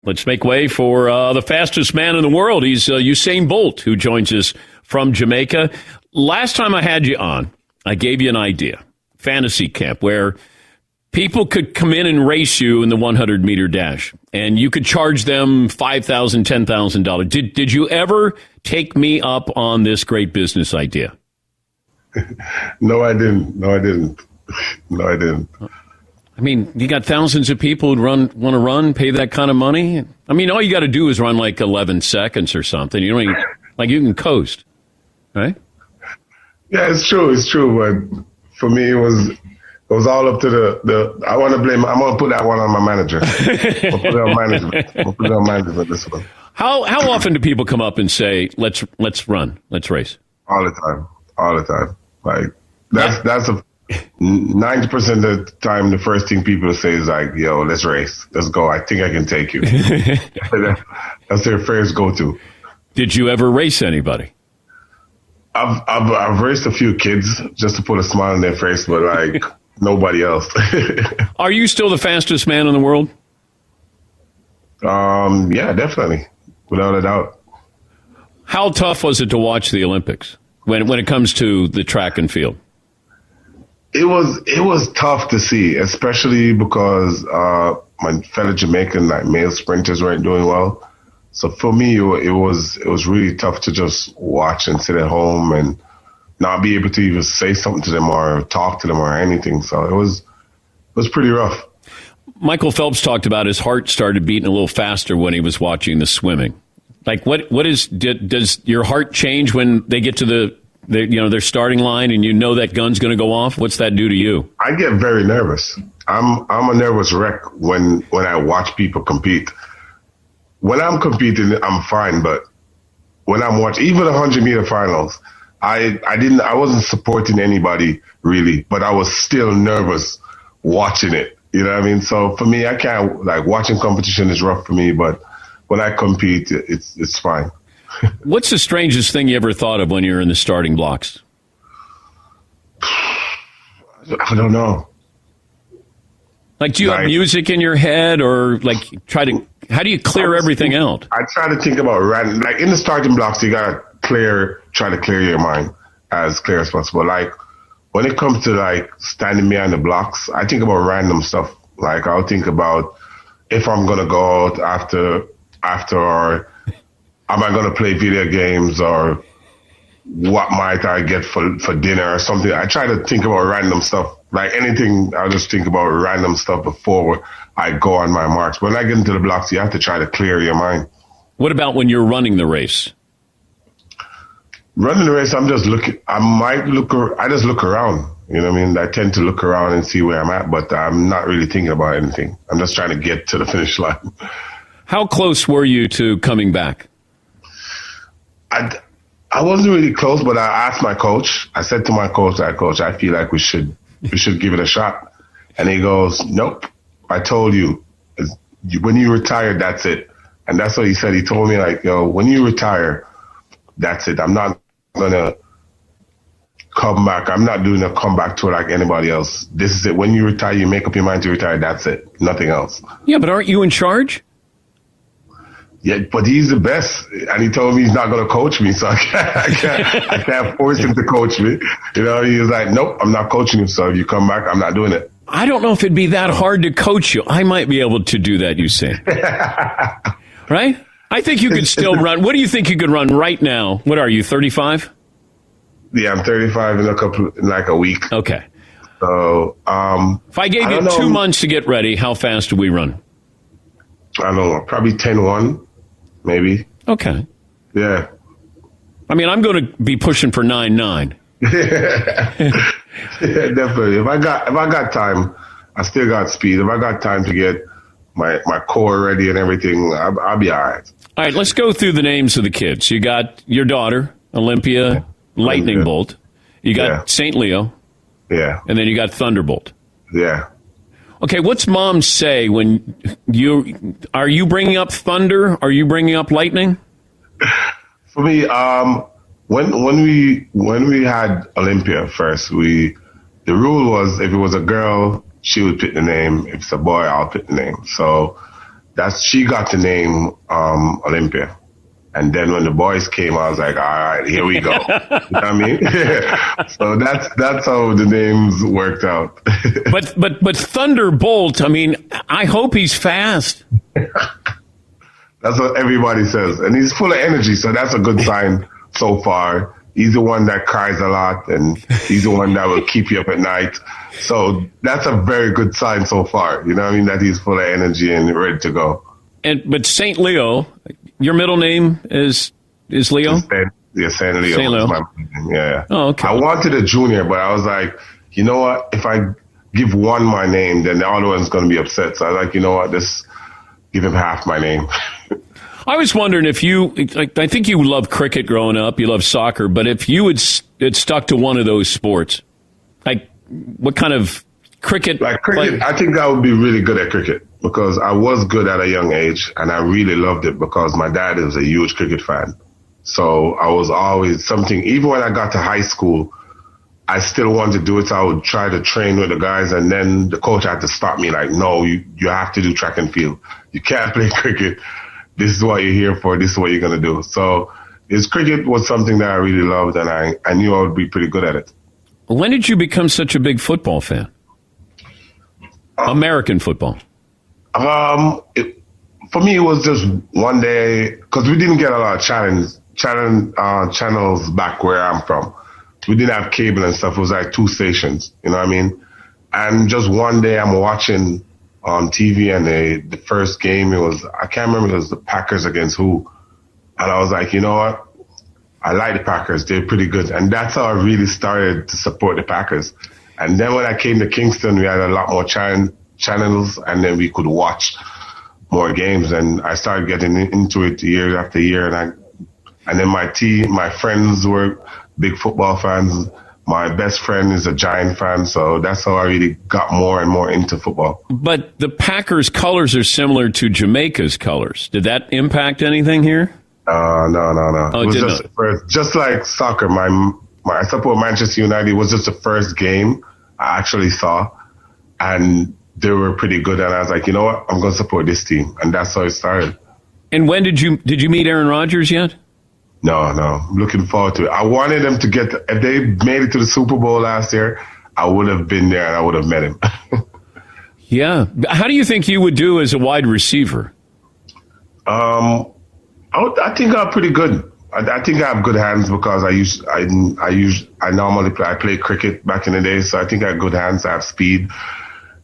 Let's make way for the fastest man in the world. He's Usain Bolt, who joins us from Jamaica. Last time I had you on, I gave you an idea, fantasy camp, where people could come in and race you in the 100-meter dash, and you could charge them $5,000, $10,000. Did you ever take me up on this great business idea? No, I didn't. I mean, you got thousands of people who want to run, pay that kind of money. I mean, all you got to do is run like 11 seconds or something. You don't even, like, you can coast, right? Yeah, it's true. But for me, it was all up to the. I want to blame. I'm gonna put that one on my manager. I'll put it on management. This one. How often do people come up and say, "Let's run, let's race"? All the time. Like that's a 90% of the time. The first thing people say is like, "Yo, let's race. Let's go. I think I can take you." That's their first go-to. Did you ever race anybody? I've raced a few kids just to put a smile on their face, but like nobody else. Are you still the fastest man in the world? Yeah, definitely, without a doubt. How tough was it to watch the Olympics when it comes to the track and field? It was tough to see, especially because my fellow Jamaican male sprinters weren't doing well. So for me, it was really tough to just watch and sit at home and not be able to even say something to them or talk to them or anything. So it was pretty rough. Michael Phelps talked about his heart started beating a little faster when he was watching the swimming. Like, does your heart change when they get to their starting line and you know that gun's going to go off? What's that do to you? I get very nervous. I'm a nervous wreck when I watch people compete. When I'm competing, I'm fine, but when I'm watching, even 100-meter finals, I wasn't supporting anybody really, but I was still nervous watching it. You know what I mean? So for me, I can't, watching competition is rough for me, but when I compete, it's fine. What's the strangest thing you ever thought of when you're in the starting blocks? I don't know. Like, do you have music in your head, or how do you clear everything out? I try to think about random, in the starting blocks, you gotta try to clear your mind as clear as possible. Like, when it comes to standing behind the blocks, I think about random stuff. Like, I'll think about if I'm gonna go out after, or am I gonna play video games, or what might I get for dinner or something. I try to think about random stuff. Like anything, I'll just think about random stuff before I go on my march. When I get into the blocks, you have to try to clear your mind. What about when you're running the race? Running the race, I'm just looking. I just look around. You know what I mean? I tend to look around and see where I'm at, but I'm not really thinking about anything. I'm just trying to get to the finish line. How close were you to coming back? I wasn't really close, but I asked my coach. I said to my coach, "Coach, I feel like we should give it a shot." And he goes, "Nope. I told you, when you retire, that's it." And that's what he said. He told me, "Yo, when you retire, that's it. I'm not going to come back. I'm not doing a comeback tour like anybody else. This is it. When you retire, you make up your mind to retire. That's it. Nothing else." Yeah, but aren't you in charge? Yeah, but he's the best, and he told me he's not going to coach me, so I can't force him to coach me. You know, he was like, "Nope, I'm not coaching you. So if you come back, I'm not doing it." I don't know if it'd be that hard to coach you. I might be able to do that, you say. Right? I think you could still run. What do you think you could run right now? What are you, 35? Yeah, I'm 35 in a week. Okay. So, if I gave you 2 months to get ready, how fast do we run? I don't know, probably 10-1, maybe. Okay. Yeah. I mean, I'm going to be pushing for 9-9. Yeah, definitely. If I got time, I still got speed. If I got time to get my core ready and everything, I'll be all right. All right, let's go through the names of the kids. You got your daughter, Olympia Lightning Bolt. You got St. Leo. Yeah. And then you got Thunderbolt. Yeah. Okay, what's mom say when are you bringing up thunder? Are you bringing up lightning? For me, when we had Olympia first, the rule was if it was a girl, she would pick the name. If it's a boy, I'll pick the name. So she got the name Olympia. And then when the boys came, I was like, all right, here we go. You know what I mean? So that's how the names worked out. but Thunderbolt, I mean, I hope he's fast. That's what everybody says. And he's full of energy, so that's a good sign so far. He's the one that cries a lot, and he's the one that will keep you up at night. So that's a very good sign so far. You know what I mean? That he's full of energy and ready to go. But St. Leo, your middle name is Leo? Yeah, St. Leo. St. Leo. Yeah. Oh, okay. I wanted a junior, but I was like, you know what? If I give one my name, then the other one's going to be upset. So I was like, you know what? Just give him half my name. I was wondering if I think you loved cricket growing up, you loved soccer, but if you had stuck to one of those sports, like what kind of cricket? Like cricket, I think I would be really good at cricket because I was good at a young age and I really loved it because my dad is a huge cricket fan. So I was always something, even when I got to high school, I still wanted to do it. So I would try to train with the guys and then the coach had to stop me like, no, you have to do track and field. You can't play cricket. This is what you're here for. This is what you're going to do. So cricket was something that I really loved, and I knew I would be pretty good at it. When did you become such a big football fan? American football. For me, it was just one day, because we didn't get a lot of channels back where I'm from. We didn't have cable and stuff. It was like 2 stations, you know what I mean? And just one day I'm watching on TV, and the first game, I can't remember, it was the Packers against who. And I was like, you know what? I like the Packers. They're pretty good. And that's how I really started to support the Packers. And then when I came to Kingston, we had a lot more channels, and then we could watch more games. And I started getting into it year after year. And then my friends were big football fans. My best friend is a Giant fan, so that's how I really got more and more into football. But the Packers' colors are similar to Jamaica's colors. Did that impact anything here? No. Oh, it was just like soccer. I support Manchester United. It was just the first game I actually saw, and they were pretty good. And I was like, you know what? I'm going to support this team, and that's how it started. And when did you meet Aaron Rodgers yet? No. I'm looking forward to it. I wanted them to if they made it to the Super Bowl last year, I would have been there and I would have met him. Yeah. How do you think you would do as a wide receiver? I think I'm pretty good. I think I have good hands because I normally play cricket back in the day, so I think I have good hands. I have speed.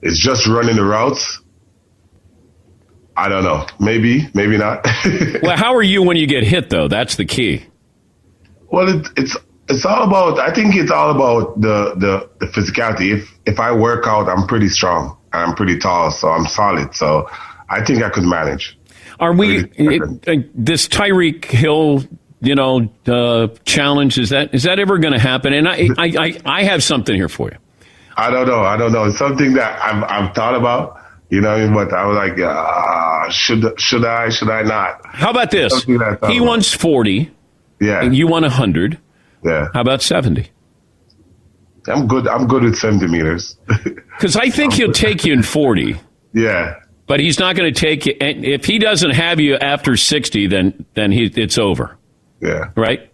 It's just running the routes. I don't know. Maybe not. Well, how are you when you get hit, though? That's the key. Well, it's all about. I think it's all about the physicality. If I work out, I'm pretty strong. I'm pretty tall, so I'm solid. So I think I could manage. Are we this Tyreek Hill, challenge? Is that ever going to happen? And I have something here for you. I don't know. It's something that I've thought about. You know what I mean? But I was like, should I not? How about this? He wants 40. Yeah. And you want 100. Yeah. How about 70? I'm good with 70 meters. Because I think he'll take you in 40. Yeah. But he's not going to take you. And if he doesn't have you after 60, then it's over. Yeah. Right?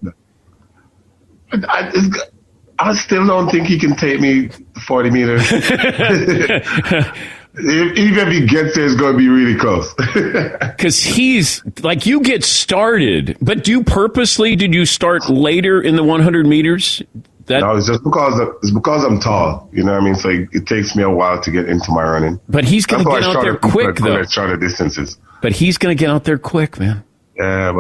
I still don't think he can take me 40 meters. Even if he gets there, it's going to be really close. Because he's like, you get started, but did you start later in the 100 meters? No, it's just because I'm tall. You know what I mean? So it takes me a while to get into my running. But he's going to get out there quick, though. Shorter distances. But he's going to get out there quick, man. Yeah,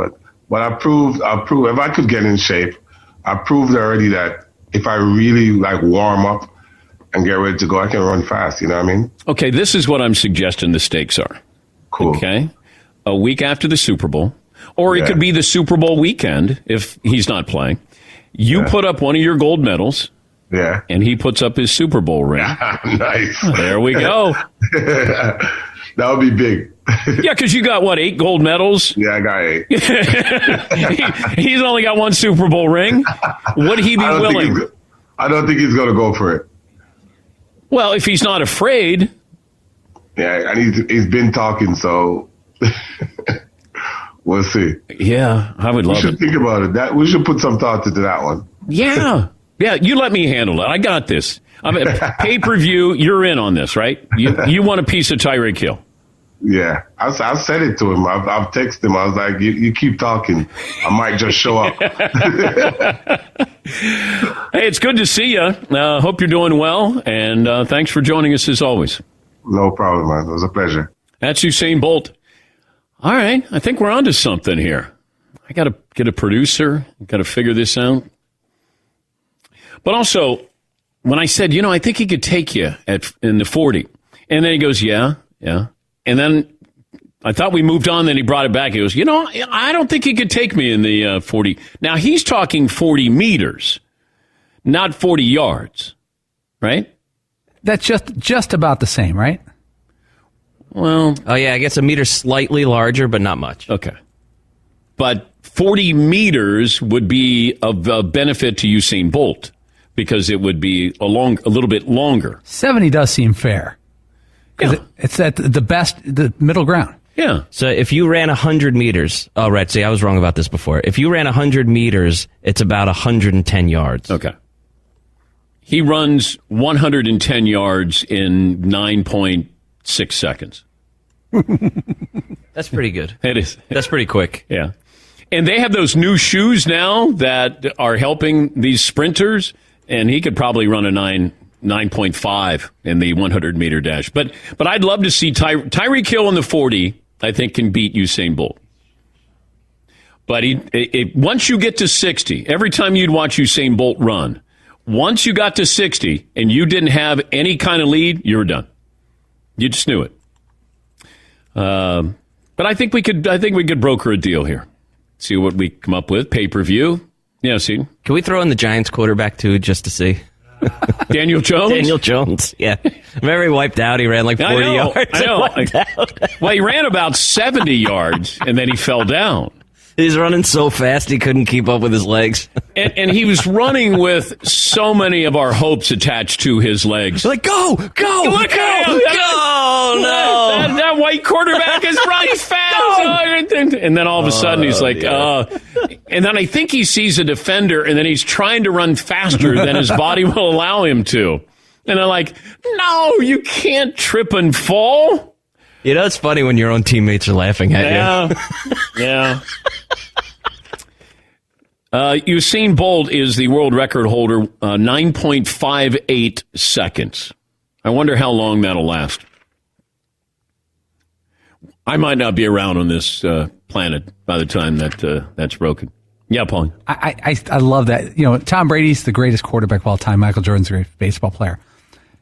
but I proved if I could get in shape, I proved already that if I really warm up and get ready to go, I can run fast. You know what I mean? Okay, this is what I'm suggesting the stakes are. Cool. Okay, a week after the Super Bowl, or it could be the Super Bowl weekend if he's not playing. You put up one of your gold medals. Yeah. And he puts up his Super Bowl ring. Nice. There we go. That would be big. Yeah, because you got, 8 gold medals? Yeah, I got 8. He's only got 1 Super Bowl ring. Would he be willing? I don't think he's going to go for it. Well, if he's not afraid. Yeah, and he's been talking, so We'll see. Yeah, I would love We should it. think about it. We should put some thought into that one. Yeah. Yeah, you let me handle it. I got this. I mean, pay-per-view, you're in on this, right? You want a piece of Tyreek Hill. Yeah, I said it to him. I've texted him. I was like, you keep talking. I might just show up. Hey, it's good to see you. Hope you're doing well, and thanks for joining us as always. No problem, man. It was a pleasure. That's Usain Bolt. All right, I think we're onto something here. I got to get a producer. Got to figure this out. But also, when I said, I think he could take you in the 40, and then he goes, yeah. And then I thought we moved on. Then he brought it back. He goes, I don't think he could take me in the 40. Now, he's talking 40 meters, not 40 yards, right? That's just about the same, right? Well, Oh, yeah, I guess a meter slightly larger, but not much. okay. But 40 meters would be of benefit to Usain Bolt because it would be a little bit longer. 70 does seem fair. Because Yeah. it's at the middle ground. Yeah. So if you ran 100 meters, oh, right, see, I was wrong about this before. If you ran 100 meters, it's about 110 yards. Okay. He runs 110 yards in 9.6 seconds. That's pretty good. It is. That's pretty quick. Yeah. And they have those new shoes now that are helping these sprinters, and he could probably run a 9.5 in the 100-meter dash. But I'd love to see Tyreek Hill in the 40, I think, can beat Usain Bolt. But once you get to 60, every time you'd watch Usain Bolt run, once you got to 60 and you didn't have any kind of lead, you were done. You just knew it. But I think we could broker a deal here. See what we come up with. Pay-per-view. Yeah, see. Can we throw in the Giants quarterback, too, just to see? Daniel Jones? Daniel Jones, yeah. Remember he wiped out? He ran like 40 yards. I know. and wiped out. Well, he ran about 70 yards, and then he fell down. He's running so fast he couldn't keep up with his legs. And he was running with so many of our hopes attached to his legs. Like, go! Look at him! No! That white quarterback is running fast. And then all of a sudden he's like, and then I think he sees a defender, and then he's trying to run faster than his body will allow him to. And I'm like, no, you can't trip and fall. You know, it's funny when your own teammates are laughing at you. Yeah. Usain Bolt is the world record holder, 9.58 seconds. I wonder how long that'll last. I might not be around on this planet by the time that's broken. Yeah, Paul. I love that. Tom Brady's the greatest quarterback of all time. Michael Jordan's the greatest baseball player.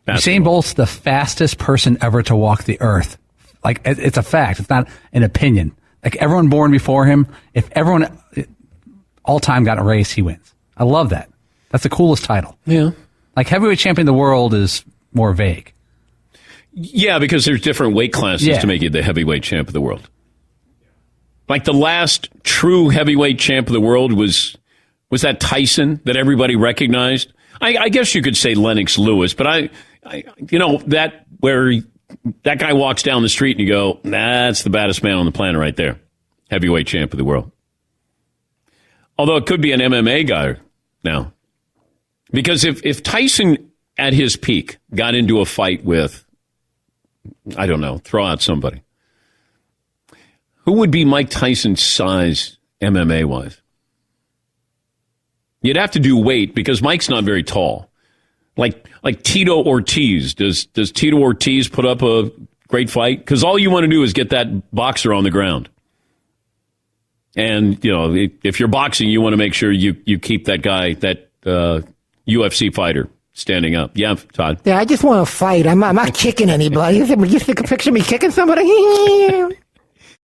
Usain Bolt's the fastest person ever to walk the earth. Like, it's a fact. It's not an opinion. Like, everyone born before him, if everyone all time got a race, he wins. I love that. That's the coolest title. Yeah. Like, heavyweight champion of the world is more vague. Yeah, because there's different weight classes to make you the heavyweight champ of the world. Like, the last true heavyweight champ of the world was that Tyson that everybody recognized. I guess you could say Lennox Lewis, but that where that guy walks down the street and you go, that's the baddest man on the planet right there. Heavyweight champ of the world. Although it could be an MMA guy now. Because if Tyson at his peak got into a fight with, I don't know, throw out somebody, who would be Mike Tyson's size MMA-wise? You'd have to do weight because Mike's not very tall. Like Tito Ortiz. Does Tito Ortiz put up a great fight? Because all you want to do is get that boxer on the ground. And, if you're boxing, you want to make sure you keep that guy, that UFC fighter, standing up. Yeah, Todd? Yeah, I just want to fight. I'm not kicking anybody. You think a picture of me kicking somebody?